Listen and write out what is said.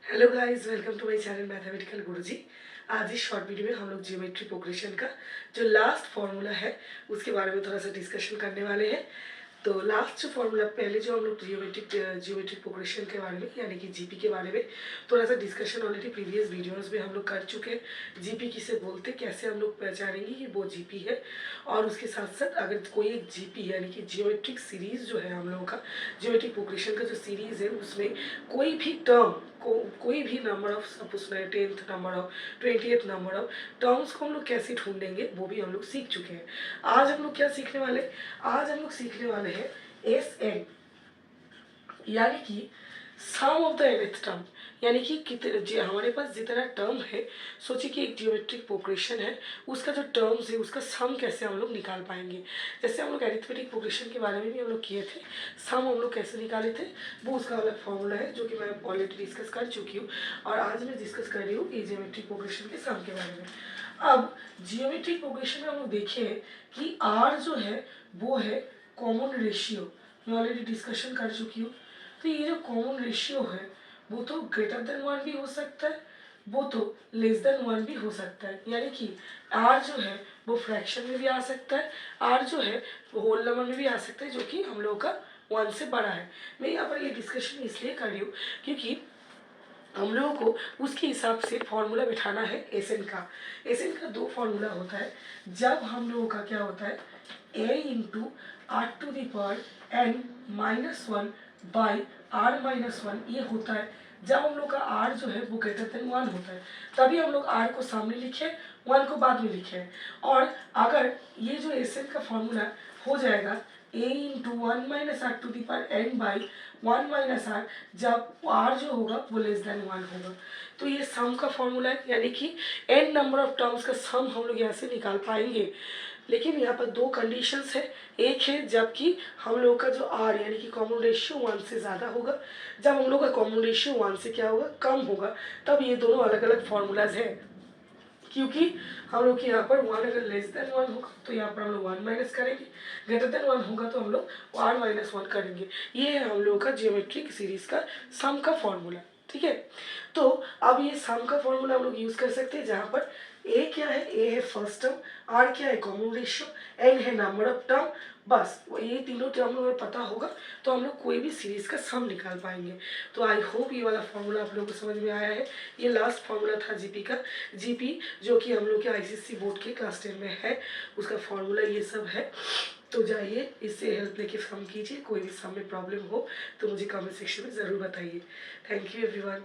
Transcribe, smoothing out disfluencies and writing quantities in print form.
Hello guys, welcome to my channel mathematical Guruji. आज इस short video में हम लोग जियोमेट्री प्रोग्रेशन का जो लास्ट फॉर्मूला है उसके बारे में थोड़ा सा डिस्कशन करने वाले हैं। तो लास्ट जो फॉर्मूला पहले जो हम लोग जियोमेट्रिक प्रोग्रेशन के बारे में यानी कि जीपी के बारे में थोड़ा सा डिस्कशन ऑलरेडी प्रीवियस वीडियोस में हम लोग कर चुके हैं। जीपी किसे बोलते, कैसे हम लोग पहचानेंगे कि वो जीपी है, और उसके साथ साथ अगर कोई एक जीपी यानी कि जियोमेट्रिक सीरीज जो है हम लोगों का जियोमेट्रिक प्रोग्रेशन का जो सीरीज है उसमें कोई भी टर्म कोई भी number of suppose 10th number of 20th number of terms को हम लोग कैसे ढूंढेंगे वो भी हम लोग सीख चुके हैं। आज हम लोग क्या सीखने वाले, आज हम लोग सीखने वाले हैं एस एन यानी कि सम ऑफ द nth टर्म, यानी कि कितने हमारे पास जितना टर्म है, सोचिए कि एक जियोमेट्रिक प्रोग्रेशन है, उसका जो टर्म्स है उसका सम कैसे हम लोग निकाल पाएंगे। जैसे हम लोग अरिथमेटिक प्रोग्रेशन के बारे में भी हम लोग किए थे, सम हम लोग कैसे निकाले थे वो उसका अलग फॉर्मूला है जो कि मैं ऑलरेडी डिस्कस कर चुकी हूँ, और आज मैं डिस्कस कर रही हूँ ये जियोमेट्रिक प्रोग्रेशन के सम के बारे में। अब जियोमेट्रिक प्रोग्रेशन में हम लोग देखें कि आर जो है वो है कॉमन रेशियो, मैं ऑलरेडी डिस्कशन कर चुकी हूँ। तो ये जो कॉमन रेशियो है वो तो ग्रेटर देन 1 भी हो सकता है, वो तो लेस देन 1 भी हो सकता है, यानी कि आर जो है वो फ्रैक्शन में भी आ सकता है, आर जो है वो होल नंबर में भी आ सकता है जो कि हम लोगों का 1 से बड़ा है। मैं यहाँ पर ये डिस्कशन इसलिए कर रही हूँ क्योंकि हम लोगों को उसके हिसाब से फॉर्मूला बिठाना है एस एन का। एस एन का दो फॉर्मूला होता है, जब हम लोगों का क्या होता है a into r to the power n minus one by r minus one, ये होता है जब हम लोग का r जो है वो ग्रेटर देन 1 होता है, तभी हम लोग r को सामने लिखे 1 को बाद में लिखे। और अगर ये जो एस एन का फॉर्मूला हो जाएगा a into one minus r to the power n by 1 minus r, जब r जो होगा वो लेस देन 1 होगा, तो ये सम का फॉर्मूला है, यानी कि n नंबर ऑफ टर्म्स का सम हम लोग यहाँ से निकाल पाएंगे। लेकिन यहाँ पर दो कंडीशंस है, एक है जबकि हम लोग का जो r यानी कि कॉमन रेशियो 1 से ज़्यादा होगा, जब हम लोग का कॉमन रेशियो 1 से क्या होगा कम होगा, तब ये दोनों अलग अलग फार्मूलाज हैं। क्योंकि हम लोग यहाँ पर 1 अगर लेस देन 1 होगा तो यहाँ पर हम लोग 1 माइनस करेंगे, ग्रेटर देन 1 होगा तो हम लोग 1 माइनस 1 करेंगे। ये है हम लोगों का जियोमेट्रिक सीरीज का सम का फॉर्मूला, ठीक है। तो अब ये सम का फॉर्मूला हम लोग यूज़ कर सकते हैं जहाँ पर ए क्या है, ए है फर्स्ट टर्म, आर क्या है कॉमन रेशियो, एन है नंबर ऑफ टर्म, बस ये तीनों टर्म अगर पता होगा तो हम लोग कोई भी सीरीज का सम निकाल पाएंगे। तो आई होप ये वाला फॉर्मूला आप लोगों को समझ में आया है। ये लास्ट फॉर्मूला था जीपी का, जीपी जो कि हम लोग के आईसीएसई बोर्ड के क्लास 10 में है, उसका फॉर्मूला ये सब है। तो जाइए इससे हेल्प लेके सम कीजिए, कोई भी सम में प्रॉब्लम हो तो मुझे कमेंट सेक्शन में ज़रूर बताइए। Thank you everyone.